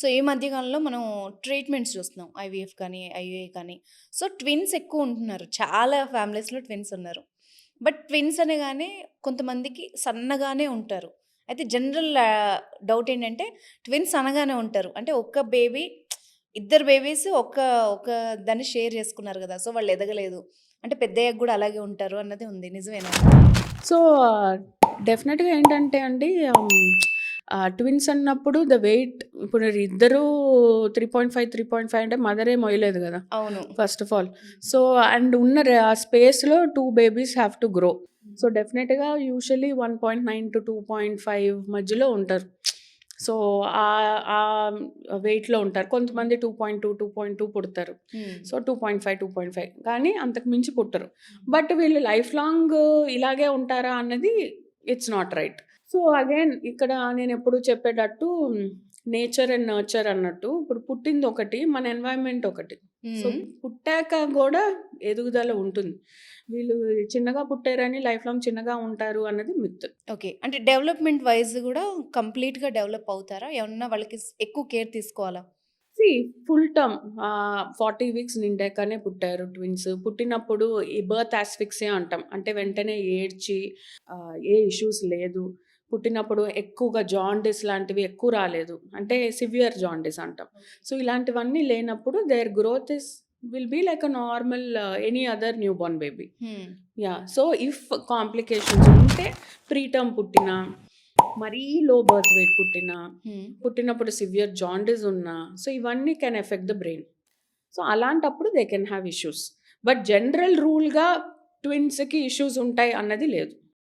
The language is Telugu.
సో, ఈ మధ్య కాలంలో మనం ట్రీట్మెంట్స్ చూస్తున్నాం. ఐవీఎఫ్ కానీ, ఐయుఐ కానీ. సో, ట్విన్స్ ఎక్కువ ఉంటున్నారు. చాలా ఫ్యామిలీస్‌లో ట్విన్స్ ఉన్నారు. బట్ ట్విన్స్ అనగానే కొంతమందికి సన్నగానే ఉంటారు. అయితే జనరల్ డౌట్ ఏంటంటే ట్విన్స్ అనగానే ఉంటారు. అంటే ఒక్క బేబీ ఇద్దరు బేబీస్ ఒక దాన్ని షేర్ చేసుకున్నారు గదా! సో, వాళ్ళు ఎదగలేదు. అంటే పెద్దయ్యాక గూడా అలాగే ఉంటారు అన్నది ఉంది. నిజమేనా? సో, డెఫినెట్‌గా ఏంటంటే అండి ట్విన్స్ అన్నప్పుడు ద వెయిట్ ఇప్పుడు ఇద్దరూ 3.5 అంటే మదరే మొయ్యలేదు గదా! అవును. First of all. So, and ఉన్న ఆ స్పేస్‌లో 2 babies have to grow. So, డెఫినెట్‌గా యూజువల్లీ 1.9-2.5 మధ్యలో ఉంటారు. సో, వెయిట్‌లో ఉంటారు. కొంతమంది 2.2 పుడతారు. హ్మ్. సో, 2.5 కానీ అంతకు మించి పుట్టరు. బట్ వీళ్ళు లైఫ్ లాంగ్ ఇలాగే ఉంటారా అన్నది it's not right. So, again ఇక్కడ నేనెప్పుడూ చెప్పేటట్టు నేచర్ అండ్ నర్చర్ అన్నట్టు ఇప్పుడు పుట్టిందొకటి, మన ఎన్వైర్న్‌మెంట్ ఒకటి. సో, హ్మ్. పుట్టాక గూడా ఎదుగుదల ఉంటుంది. వీళ్ళు చిన్నగా పుట్టారని లైఫ్ లాంగ్ చిన్నగా ఉంటారు అన్నది మిత్. ఓకే. అంటే డెవలప్‌మెంట్ వైస్ గూడా కంప్లీట్‌గా డెవలప్ అవుతారా? ఏమన్నా వాళ్ళకి ఎక్కువ కేర్ తీసుకోవాలా? సీ ఫుల్ టర్మ్ 40 వీక్స్ నిండాకనే పుట్టారు ట్విన్స్. పుట్టినప్పుడు ఈ బర్త్ యాస్ఫిక్సియా అంటాం. అంటే వెంటనే ఏడ్చి ఏ ఇష్యూస్ లేదు. పుట్టినప్పుడు ఎక్కువగా జాండిస్ లాంటివి ఎక్కువ రాలేదు. అంటే సివియర్ జాండిస్ అంటాం. సో, ఇలాంటివన్నీ లేనప్పుడు there growth will be like a normal any other new born baby. Hmm. Yeah! So, if complications ఉంటే ప్రీటర్మ్ పుట్టినా, మరీ లో బర్త్ వెయిట్ పుట్టినా, హ్మ్. పుట్టినప్పుడు సివియర్ జాండిస్ ఉన్నా, సో, ఇవన్నీ can affect the brain. So, అలాంటప్పుడు they can have issues. But general రూల్‌గా ట్విన్స్‌కి ఇష్యూస్ ఉంటాయి అన్నది లేదు.